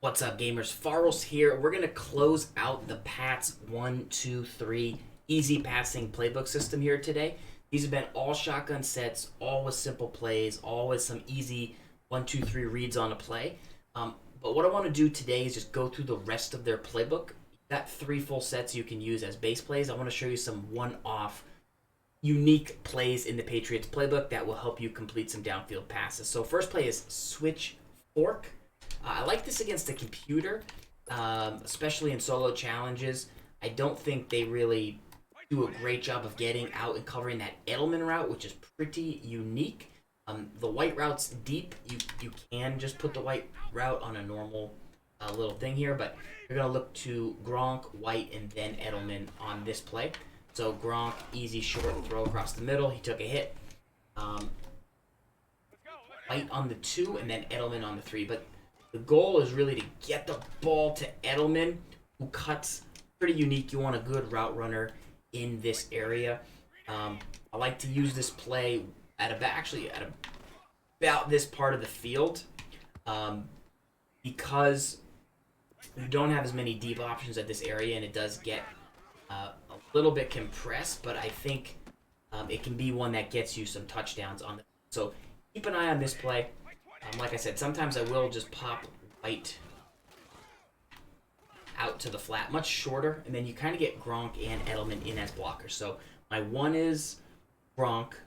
What's up, gamers? Farls here. We're going to close out the Pats 1, 2, 3 easy passing playbook system here today. These have been all shotgun sets, all with simple plays, all with some easy 1, 2, 3 reads on a play. But what I want to do today is just go through the rest of their playbook. Got 3 full sets you can use as base plays. I want to show you some one-off unique plays in the Patriots playbook that will help you complete some downfield passes. So first play is switch fork. I like this against the computer, especially in solo challenges. I don't think they really do a great job of getting out and covering that Edelman route, which is pretty unique. The white route's deep. You can just put the white route on a normal little thing here, but you're going to look to Gronk, White, and then Edelman on this play. So Gronk, easy short throw across the middle. He took a hit. White on the 2, and then Edelman on the 3. But the goal is really to get the ball to Edelman, who cuts pretty unique. You want a good route runner in this area. I like to use this play at about this part of the field because you don't have as many deep options at this area, and it does get a little bit compressed. But I think it can be one that gets you some touchdowns on it. So keep an eye on this play. Like I said, sometimes I will just pop White out to the flat, much shorter, and then you kind of get Gronk and Edelman in as blockers. So my 1 is Gronk. If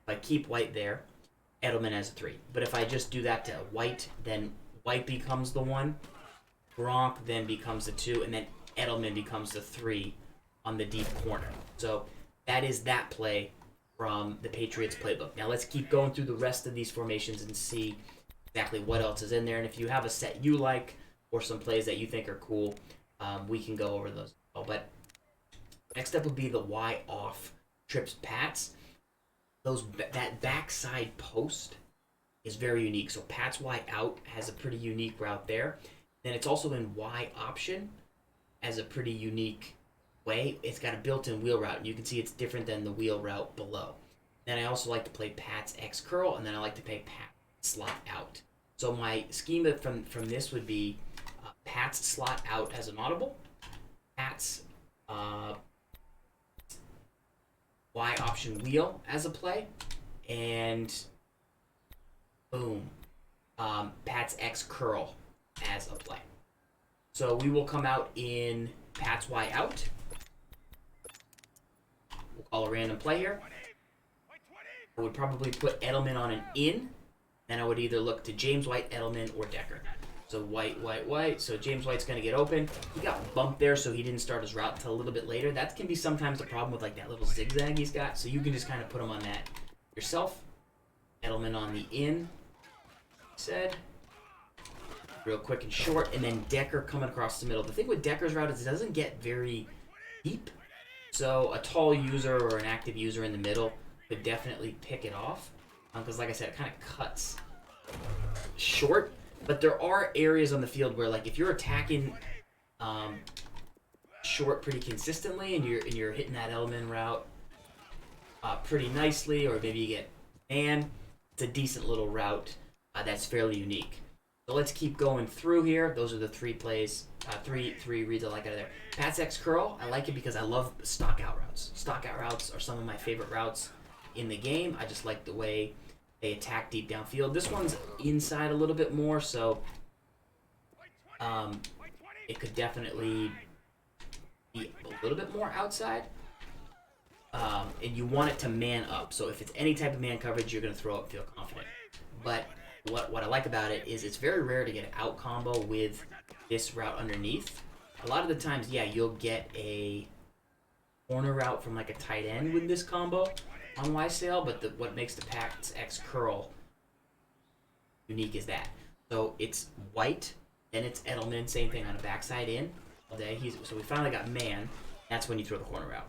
I keep White there, Edelman as a 3. But if I just do that to White, then White becomes the 1, Gronk then becomes the 2, and then Edelman becomes the 3 on the deep corner. So that is that play from the Patriots playbook. Now let's keep going through the rest of these formations and see exactly what else is in there. And if you have a set you like or some plays that you think are cool, we can go over those. But next up would be the Y off trips Pats. That backside post is very unique. So Pats Y out has a pretty unique route there. Then it's also in Y option as a pretty unique way. It's got a built-in wheel route, and you can see it's different than the wheel route below. Then I also like to play Pat's X curl, and then I like to play Pat slot out. So my schema from this would be Pat's slot out as an audible, Pat's Y option wheel as a play, and boom, Pat's X curl as a play. So we will come out in Pat's Y out. We'll call a random play here. I would probably put Edelman on an in. Then I would either look to James White, Edelman, or Decker. So White, White, White. So James White's going to get open. He got bumped there, so he didn't start his route until a little bit later. That can be sometimes the problem with like that little zigzag he's got. So you can just kind of put him on that yourself. Edelman on the in. Said. Real quick and short. And then Decker coming across the middle. The thing with Decker's route is it doesn't get very deep. So a tall user or an active user in the middle could definitely pick it off. Because like I said, it kind of cuts short. But there are areas on the field where, like, if you're attacking short pretty consistently and you're hitting that Edelman route pretty nicely, or maybe you get man, it's a decent little route that's fairly unique. So let's keep going through here. Those are the 3 plays, three reads I like out of there. Pat's X curl, I like it because I love stock out routes. Stock out routes are some of my favorite routes in the game. I just like the way they attack deep downfield. This one's inside a little bit more, so it could definitely be a little bit more outside. And you want it to man up. So if it's any type of man coverage, you're going to throw up and feel confident. But what I like about it is it's very rare to get an out combo with this route underneath. A lot of the times, yeah, you'll get a corner route from like a tight end with this combo on Y-Sail, but what makes the Pat's X curl unique is that. So it's White, then it's Edelman, same thing on a backside in all day. So we finally got man. That's when you throw the corner route.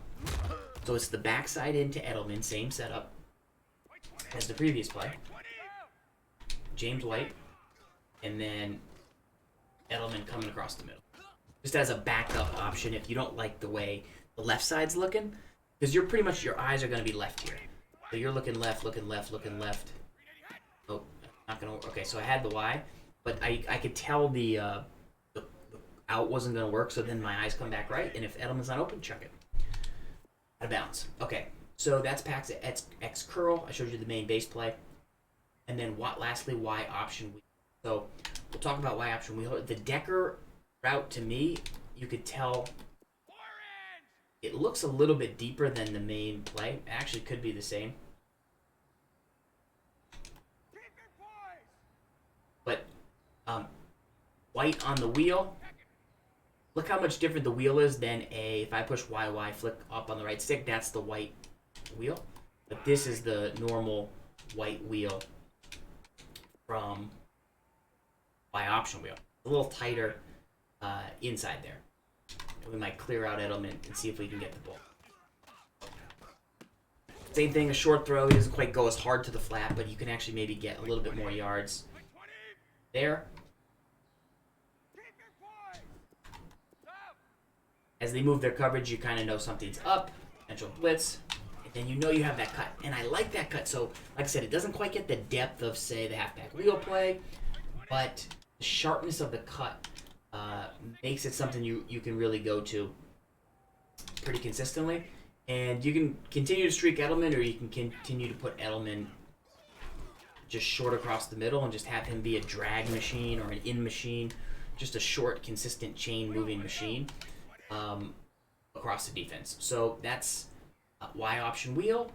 So it's the backside into Edelman, same setup as the previous play. James White, and then Edelman coming across the middle. Just as a backup option if you don't like the way the left side's looking. Because you're pretty much, your eyes are going to be left here. So you're looking left, looking left, looking left. Oh, not going to work. Okay, so I had the Y, but I could tell the out wasn't going to work, so then my eyes come back right, and if Edelman's not open, chuck it. Out of bounds. Okay, so that's Pax X curl. I showed you the main base play. And then lastly, Y option wheel. So we'll talk about Y option wheel. The Decker route, to me, you could tell it looks a little bit deeper than the main play. It actually could be the same. But white on the wheel. Look how much different the wheel is than if I push YY, flick up on the right stick, that's the white wheel. But this is the normal white wheel from Y option wheel. A little tighter inside there. And we might clear out Edelman and see if we can get the ball. Same thing, a short throw. He doesn't quite go as hard to the flat, but you can actually maybe get a little bit more yards there. As they move their coverage, you kind of know something's up. Potential blitz. And then you know you have that cut. And I like that cut. So, like I said, it doesn't quite get the depth of, say, the halfback wheel play. But the sharpness of the cut makes it something you can really go to pretty consistently. And you can continue to streak Edelman, or you can continue to put Edelman just short across the middle and just have him be a drag machine or an in machine. Just a short, consistent chain moving machine. Across the defense. So that's Y option wheel,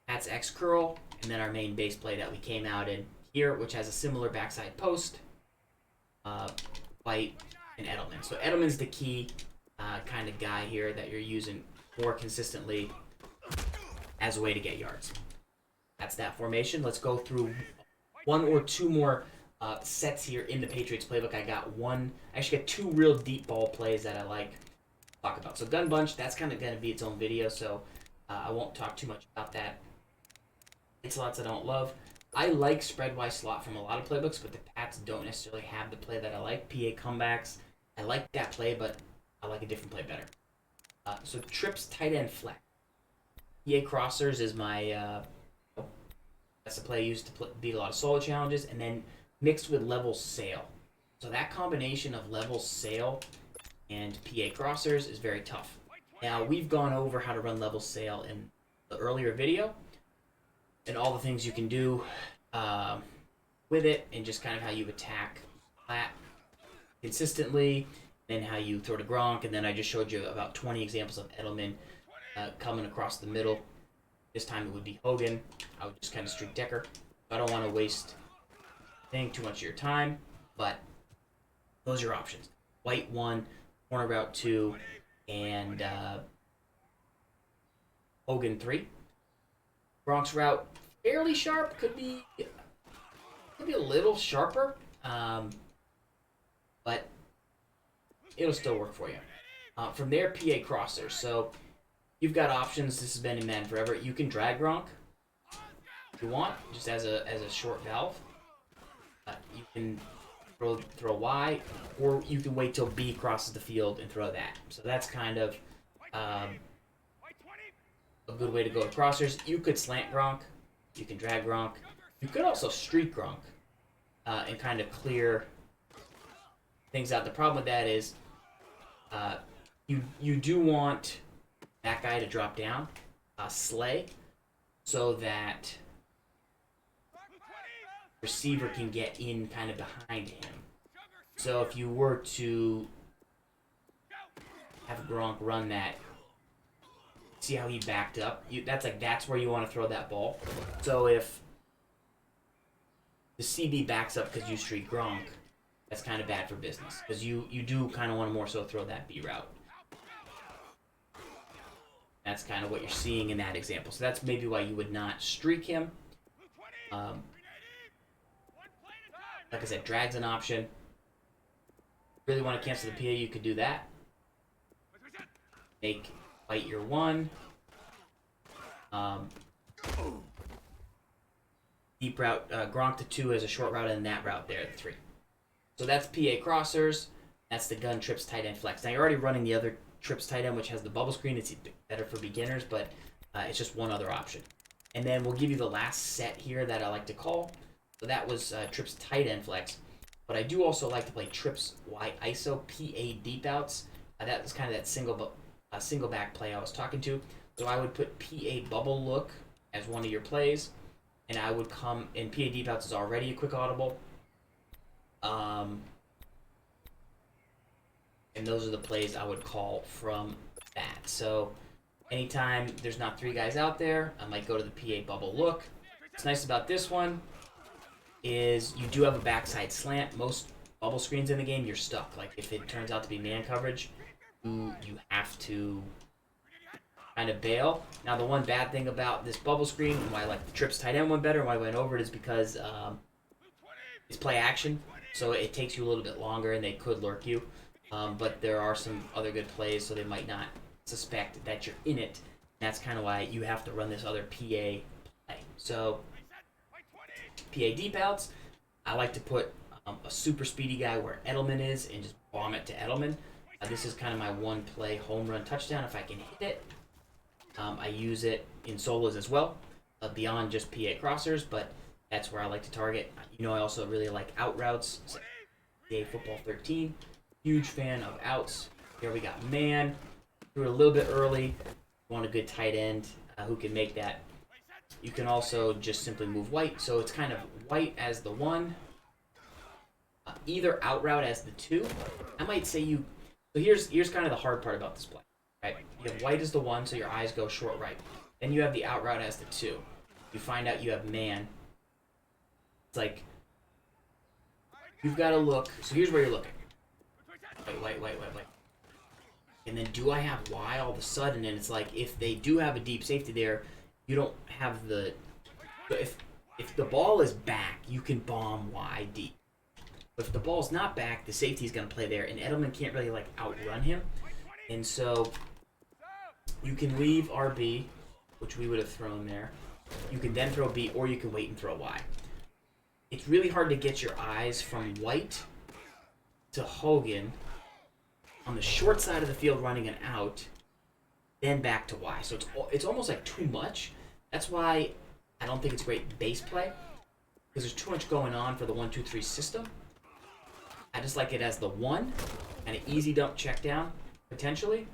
that's X curl, and then our main base play that we came out in here, which has a similar backside post, White, and Edelman. So Edelman's the key kind of guy here that you're using more consistently as a way to get yards. That's that formation. Let's go through one or two more sets here in the Patriots playbook. I actually got two real deep ball plays that I like to talk about. So gun bunch, that's kind of going to be its own video, so I won't talk too much about that. It's lots I don't love. I like spread-wise slot from a lot of playbooks, but the Pats don't necessarily have the play that I like. PA comebacks, I like that play, but I like a different play better. So trips, tight end, flex. PA crossers is my that's the play I used to beat a lot of solo challenges, and then mixed with level sail. So that combination of level sail and PA crossers is very tough. Now, we've gone over how to run level sail in the earlier video and all the things you can do with it, and just kind of how you attack flat consistently, then how you throw to Gronk, and then I just showed you about 20 examples of Edelman coming across the middle. This time it would be Hogan. I would just kind of streak Decker. I don't want to waste too much of your time, but those are your options. White 1, corner route 2, and Hogan 3. Gronk's route fairly sharp, could be a little sharper, but it'll still work for you. From there, PA crossers. So you've got options. This has been in Madden forever. You can drag Gronk if you want, just as a short valve. You can throw Y, or you can wait till B crosses the field and throw that. So that's kind of a good way to go to crossers. You could slant Gronk. You can drag Gronk. You could also streak Gronk and kind of clear things out. The problem with that is you do want that guy to drop down, slay, so that receiver can get in kind of behind him. So if you were to have Gronk run that, see how he backed up? That's where you want to throw that ball. So if the CB backs up because you streak Gronk, that's kind of bad for business, because you do kind of want to more so throw that B route. That's kind of what you're seeing in that example. So that's maybe why you would not streak him. Like I said, drag's an option. Really want to cancel the PA, you could do that. Make White your 1. Deep route, Gronk to 2 as a short route, and that route there, the 3. So that's PA crossers. That's the gun trips tight end flex. Now you're already running the other trips tight end, which has the bubble screen. It's better for beginners, but it's just one other option. And then we'll give you the last set here that I like to call. So that was trips tight end flex. But I do also like to play trips Y ISO PA deep outs. That was kind of that single back play I was talking to. So I would put PA bubble look as one of your plays, and I would come and PA deep outs is already a quick audible. And those are the plays I would call from that. So anytime there's not three guys out there, I might go to the PA bubble look. What's nice about this one is you do have a backside slant. Most bubble screens in the game, you're stuck. Like if it turns out to be man coverage, you have to kind of bail. Now the one bad thing about this bubble screen, and why I like the trips tight end one better, and why I went over it, is because it's play action, so it takes you a little bit longer, and they could lurk you. But there are some other good plays, so they might not suspect that you're in it. That's kind of why you have to run this other PA play. So PA deep outs, I like to put a super speedy guy where Edelman is and just bomb it to Edelman. This is kind of my one play home run touchdown if I can hit it. I use it in solos as well, beyond just PA crossers, but that's where I like to target. You know, I also really like out routes. PA Football 13, huge fan of outs. Here we got man. Threw it a little bit early. Want a good tight end who can make that. You can also just simply move white, so it's kind of white as the 1, either out route as the 2. I might say you. So here's kind of the hard part about this play. Right, you have white as the 1, so your eyes go short right. Then you have the out route as the 2. You find out you have man. It's like you've got to look. So here's where you're looking. White. And then do I have Y all of a sudden? And it's like if they do have a deep safety there, you don't have the. If the ball is back, you can bomb Y deep. But if the ball's not back, the safety's going to play there, and Edelman can't really like outrun him. And so you can leave RB, which we would have thrown there. You can then throw B, or you can wait and throw Y. It's really hard to get your eyes from White to Hogan on the short side of the field running an out, then back to Y. So it's almost like too much. That's why I don't think it's great base play, because there's too much going on for the 1-2-3 system. I just like it as the 1 and an easy dump check down, potentially.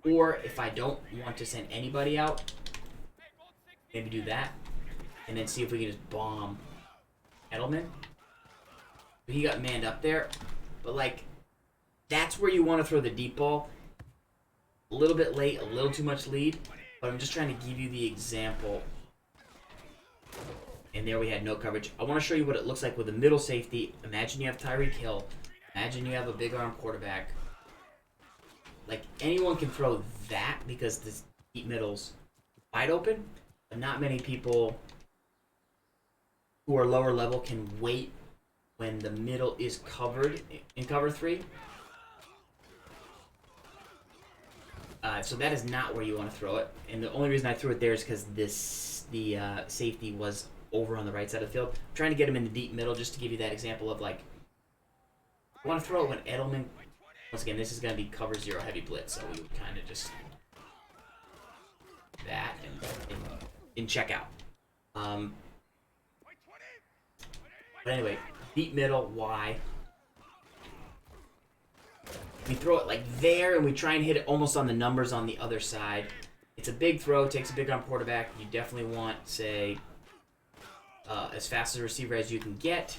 Or if I don't want to send anybody out, maybe do that. And then see if we can just bomb Edelman. He got manned up there. But, like, that's where you want to throw the deep ball. A little bit late, a little too much lead. But I'm just trying to give you the example. And there we had no coverage. I want to show you what it looks like with a middle safety. Imagine you have Tyreek Hill. Imagine you have a big arm quarterback. Like, anyone can throw that because this deep middle's wide open. But not many people who are lower level can wait when the middle is covered in cover 3. So that is not where you want to throw it. And the only reason I threw it there is because the safety was over on the right side of the field. I'm trying to get him in the deep middle just to give you that example of, like, I want to throw it when Edelman. Once again, this is going to be cover 0 heavy blitz, so we would kind of just that and check out. But anyway, deep middle, Y. We throw it like there, and we try and hit it almost on the numbers on the other side. It's a big throw, takes a big arm quarterback. You definitely want, say, as fast as a receiver as you can get,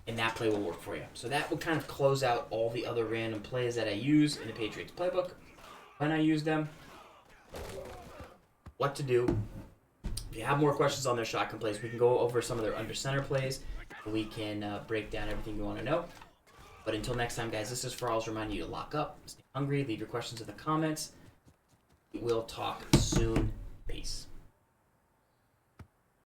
and that play will work for you. So that will kind of close out all the other random plays that I use in the Patriots Playbook. When I use them, what to do. If you have more questions on their shotgun plays, we can go over some of their under center plays. We can break down everything you want to know. But until next time, guys, this is ZFarls reminding you to lock up, stay hungry, leave your questions in the comments. We'll talk soon. Peace.